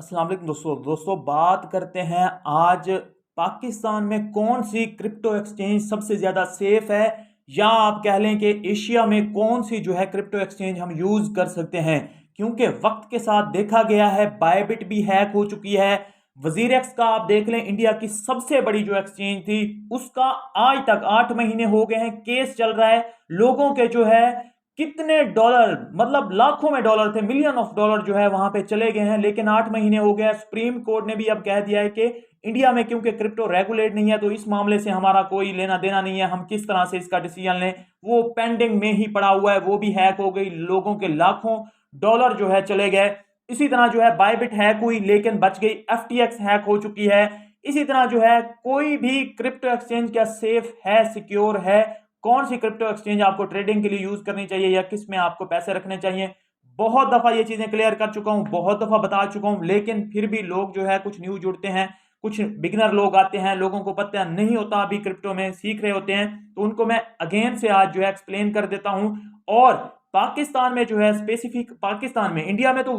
अस्सलाम वालेकुम दोस्तों बात करते हैं आज पाकिस्तान में कौन सी क्रिप्टो एक्सचेंज सबसे ज़्यादा सेफ है, या आप कह लें कि एशिया में कौन सी जो है क्रिप्टो एक्सचेंज हम यूज़ कर सकते हैं। क्योंकि वक्त के साथ देखा गया है बायबिट भी हैक हो चुकी है। वजीर एक्स का आप देख लें, इंडिया की सबसे बड़ी जो एक्सचेंज थी उसका आज तक 8 महीने हो गए हैं, केस चल रहा है। लोगों के जो है कितने डॉलर, मतलब लाखों में डॉलर थे, मिलियन ऑफ डॉलर जो है वहां पे चले गए हैं, लेकिन 8 महीने हो गए। सुप्रीम कोर्ट ने भी अब कह दिया है कि इंडिया में क्योंकि क्रिप्टो रेगुलेट नहीं है तो इस मामले से हमारा कोई लेना देना नहीं है, हम किस तरह से इसका डिसीजन लें वो पेंडिंग में ही पड़ा हुआ है। वो भी हैक हो गई, लोगों के लाखों डॉलर जो है चले गए। इसी तरह जो है बायबिट हैक हुई लेकिन बच गई, एफटीएक्स हैक हो चुकी है। इसी तरह जो है कोई भी क्रिप्टो एक्सचेंज क्या सेफ है, सिक्योर है, कौन सी क्रिप्टो एक्सचेंज आपको ट्रेडिंग के लिए यूज करनी चाहिए या किस में आपको पैसे रखने चाहिए, बहुत दफा ये चीजें क्लियर कर चुका हूं, बहुत दफा बता चुका हूं। लेकिन फिर भी लोग जो है कुछ न्यू जुड़ते हैं, कुछ बिगिनर लोग आते हैं, लोगों को पता नहीं होता, अभी क्रिप्टो में सीख रहे होते हैं, तो उनको मैं अगेन से आज जो है एक्सप्लेन कर देता हूं। और पाकिस्तान में जो है स्पेसिफिक, पाकिस्तान में, इंडिया में तो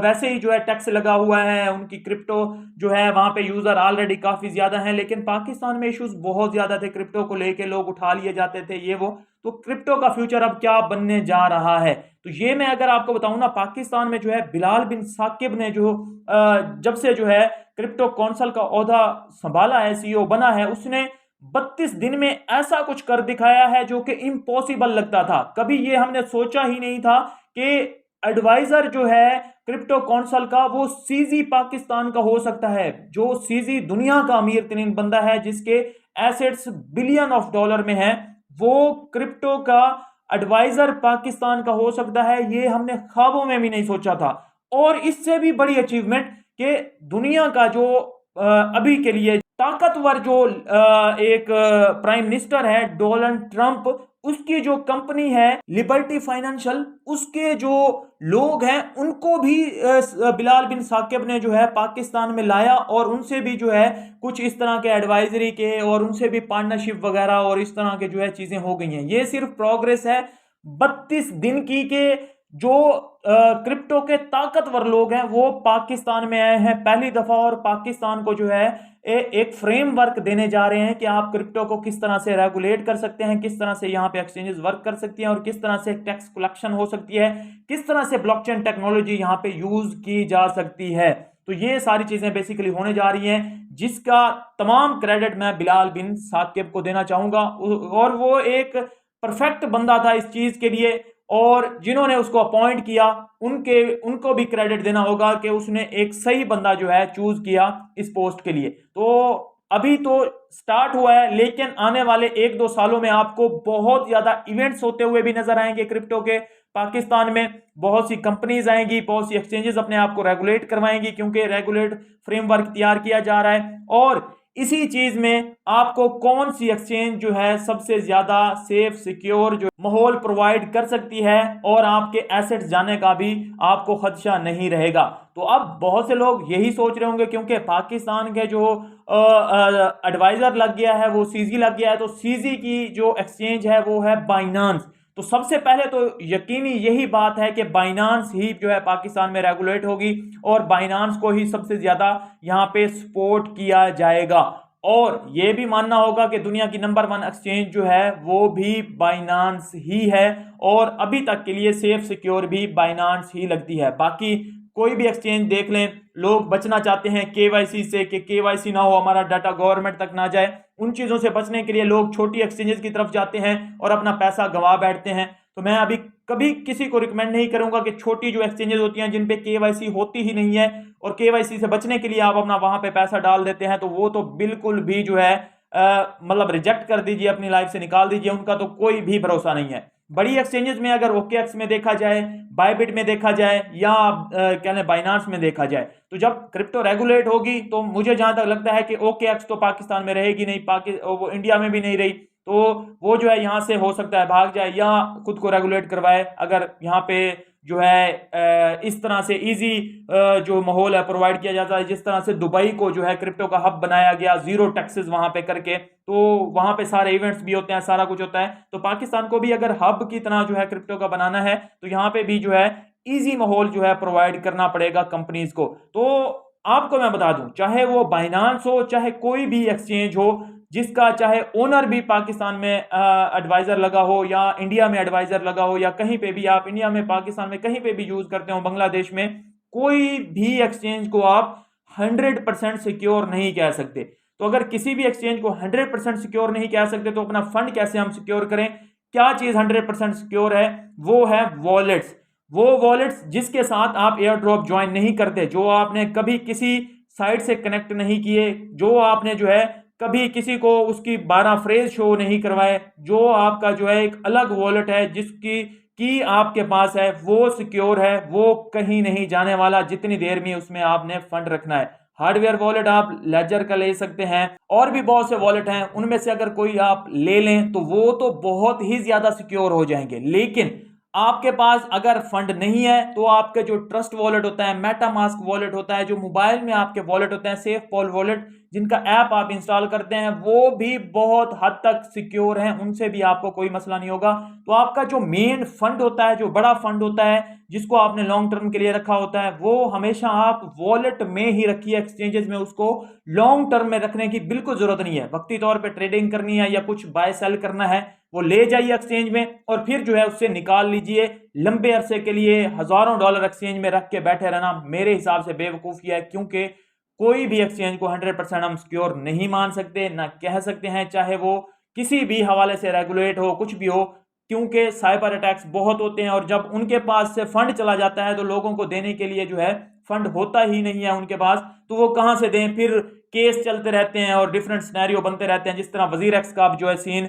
वैसे ही जो है टैक्स लगा हुआ है, उनकी क्रिप्टो जो है वहां पे यूजर ऑलरेडी काफी ज्यादा हैं, लेकिन पाकिस्तान में इश्यूज बहुत ज्यादा थे, क्रिप्टो को लेके लोग उठा लिए जाते थे ये वो। तो क्रिप्टो का फ्यूचर अब क्या बनने जा रहा है, तो ये मैं अगर आपको बताऊं ना, पाकिस्तान में जो है बिलाल बिन साकिब ने जो जब से जो है क्रिप्टो काउंसिल का ओहदा संभाला है, सीईओ बना है, उसने 32 दिन में ऐसा कुछ कर दिखाया है जो कि इम्पॉसिबल लगता था। कभी ये हमने सोचा ही नहीं था कि एडवाइजर जो है क्रिप्टो काउंसिल का वो सीजी पाकिस्तान का हो सकता है। जो सीजी दुनिया का अमीर तरीन बंदा है, जिसके एसेट्स बिलियन ऑफ डॉलर में है, वो क्रिप्टो का एडवाइजर पाकिस्तान का हो सकता है, ये हमने ख्वाबों में भी नहीं सोचा था। और इससे भी बड़ी अचीवमेंट कि दुनिया का जो अभी के लिए ताकतवर जो एक प्राइम मिनिस्टर है डोनाल्ड ट्रंप, उसकी जो कंपनी है लिबर्टी फाइनेंशियल, उसके जो लोग हैं उनको भी बिलाल बिन साकिब ने जो है पाकिस्तान में लाया, और उनसे भी जो है कुछ इस तरह के एडवाइजरी के और उनसे भी पार्टनरशिप वगैरह और इस तरह के जो है चीजें हो गई हैं। ये सिर्फ प्रोग्रेस है 32 दिन की, के जो क्रिप्टो के ताकतवर लोग हैं वो पाकिस्तान में आए हैं पहली दफा, और पाकिस्तान को जो है एक फ्रेमवर्क देने जा रहे हैं कि आप क्रिप्टो को किस तरह से रेगुलेट कर सकते हैं, किस तरह से यहाँ पे एक्सचेंजेस वर्क कर सकती हैं, और किस तरह से टैक्स कलेक्शन हो सकती है, किस तरह से ब्लॉकचेन टेक्नोलॉजी यहाँ पे यूज की जा सकती है। तो ये सारी चीजें बेसिकली होने जा रही हैं, जिसका तमाम क्रेडिट मैं बिलाल बिन साकिब को देना चाहूंगा। और वो एक परफेक्ट बंदा था इस चीज के लिए, और जिन्होंने उसको अपॉइंट किया उनको भी क्रेडिट देना होगा कि उसने एक सही बंदा जो है चूज किया इस पोस्ट के लिए। तो अभी तो स्टार्ट हुआ है, लेकिन आने वाले 1-2 सालों में आपको बहुत ज्यादा इवेंट्स होते हुए भी नजर आएंगे क्रिप्टो के। पाकिस्तान में बहुत सी कंपनीज आएंगी, बहुत सी एक्सचेंजेस अपने आप को रेगुलेट करवाएंगी, क्योंकि रेगुलेट फ्रेमवर्क तैयार किया जा रहा है। और इसी चीज में आपको कौन सी एक्सचेंज जो है सबसे ज्यादा सेफ सिक्योर जो माहौल प्रोवाइड कर सकती है, और आपके एसेट्स जाने का भी आपको खदशा नहीं रहेगा। तो अब बहुत से लोग यही सोच रहे होंगे, क्योंकि पाकिस्तान के जो एडवाइजर लग गया है वो सीजी लग गया है, तो सीजी की जो एक्सचेंज है वो है बाइनांस। तो सबसे पहले तो यकीनी यही बात है कि बाइनांस ही जो है पाकिस्तान में रेगुलेट होगी, और बाइनांस को ही सबसे ज्यादा यहाँ पे सपोर्ट किया जाएगा। और ये भी मानना होगा कि दुनिया की नंबर 1 एक्सचेंज जो है वो भी बाइनांस ही है, और अभी तक के लिए सेफ सिक्योर भी बाइनांस ही लगती है। बाकी कोई भी एक्सचेंज देख लें, लोग बचना चाहते हैं केवाईसी से कि केवाईसी ना हो, हमारा डाटा गवर्नमेंट तक ना जाए। उन चीजों से बचने के लिए लोग छोटी एक्सचेंजेस की तरफ जाते हैं और अपना पैसा गंवा बैठते हैं। तो मैं अभी कभी किसी को रिकमेंड नहीं करूंगा कि छोटी जो एक्सचेंजेस होती हैं जिन पे केवाईसी होती ही नहीं है, और केवाईसी से बचने के लिए आप अपना वहां पे पैसा डाल देते हैं, तो वो तो बिल्कुल भी जो है मतलब रिजेक्ट कर दीजिए, अपनी लाइफ से निकाल दीजिए, उनका तो कोई भी भरोसा नहीं है। बड़ी एक्सचेंजेस में अगर ओकेएक्स में देखा जाए, बायबिट में देखा जाए, या क्या है बाइनांस में देखा जाए, तो जब क्रिप्टो रेगुलेट होगी तो मुझे जहां तक लगता है कि ओकेएक्स तो पाकिस्तान में रहेगी नहीं, वो इंडिया में भी नहीं रही, तो वो जो है यहाँ से हो सकता है भाग जाए या खुद को रेगुलेट करवाए, अगर यहाँ पे जो है इस तरह से इजी जो माहौल है प्रोवाइड किया जाता है, जिस तरह से दुबई को जो है क्रिप्टो का हब बनाया गया, जीरो टैक्सेस वहां पे करके, तो वहां पे सारे इवेंट्स भी होते हैं, सारा कुछ होता है। तो पाकिस्तान को भी अगर हब की तरह जो है क्रिप्टो का बनाना है, तो यहाँ पे भी जो है ईजी माहौल जो है प्रोवाइड करना पड़ेगा कंपनीज को। तो आपको मैं बता दूं, चाहे वो बाइनांस हो, चाहे कोई भी एक्सचेंज हो, जिसका चाहे ओनर भी पाकिस्तान में एडवाइजर लगा हो या इंडिया में एडवाइजर लगा हो या कहीं पे भी आप इंडिया में, पाकिस्तान में कहीं पे भी यूज करते हो, बांग्लादेश में, कोई भी एक्सचेंज को आप 100% सिक्योर नहीं कह सकते। तो अगर किसी भी एक्सचेंज को 100% सिक्योर नहीं कह सकते तो अपना फंड कैसे हम सिक्योर करें? क्या चीज 100% सिक्योर है? वो है वॉलेट्स। वो वॉलेट्स जिसके साथ आप एयर ड्रॉप ज्वाइन नहीं करते, जो आपने कभी किसी साइट से कनेक्ट नहीं किए, जो आपने जो है कभी किसी को उसकी 12 फ्रेज शो नहीं करवाए, जो आपका जो है एक अलग वॉलेट है जिसकी की आपके पास है, वो सिक्योर है, वो कहीं नहीं जाने वाला जितनी देर में उसमें आपने फंड रखना है। हार्डवेयर वॉलेट आप लेजर का ले सकते हैं, और भी बहुत से वॉलेट हैं, उनमें से अगर कोई आप ले लें तो वो तो बहुत ही ज्यादा सिक्योर हो जाएंगे। लेकिन आपके पास अगर फंड नहीं है तो आपके जो ट्रस्ट वॉलेट होता है, मेटामास्क वॉलेट होता है, जो मोबाइल में आपके वॉलेट होते हैं, सेफ पॉल वॉलेट, जिनका ऐप आप इंस्टॉल करते हैं, वो भी बहुत हद तक सिक्योर हैं, उनसे भी आपको कोई मसला नहीं होगा। तो आपका जो मेन फंड होता है, जो बड़ा फंड होता है जिसको आपने लॉन्ग टर्म के लिए रखा होता है, वो हमेशा आप वॉलेट में ही रखिए। एक्सचेंजेस में उसको लॉन्ग टर्म में रखने की बिल्कुल जरूरत नहीं है। वक्ती तौर पे ट्रेडिंग करनी है या कुछ बाय सेल करना है, वो ले जाइए एक्सचेंज में और फिर जो है उससे निकाल लीजिए। लंबे अरसे के लिए हजारों डॉलर एक्सचेंज में रख के बैठे रहना मेरे हिसाब से बेवकूफ़ी है, क्योंकि कोई भी एक्सचेंज को 100% हम सिक्योर नहीं मान सकते, ना कह सकते हैं, चाहे वो किसी भी हवाले से रेगुलेट हो, कुछ भी हो, क्योंकि साइबर अटैक्स बहुत होते हैं और जब उनके पास से फंड चला जाता है तो लोगों को देने के लिए जो है फंड होता ही नहीं है उनके पास, तो वो कहां से दें? फिर केस चलते रहते हैं और डिफरेंट सिनेरियो बनते रहते हैं। जिस तरह वजीर एक्स का जो है सीन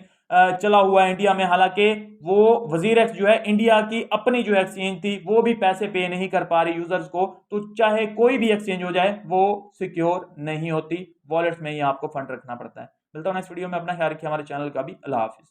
चला हुआ है इंडिया में, हालांकि वो वजीर एक्स जो है इंडिया की अपनी जो एक्सचेंज थी वो भी पैसे पे नहीं कर पा रही यूजर्स को। तो चाहे कोई भी एक्सचेंज हो जाए वो सिक्योर नहीं होती, वॉलेट्स में ही आपको फंड रखना पड़ता है। मिलता हूं नेक्स्ट वीडियो में, अपना ख्याल रखिए, हमारे चैनल का भी। अल्लाह हाफिज।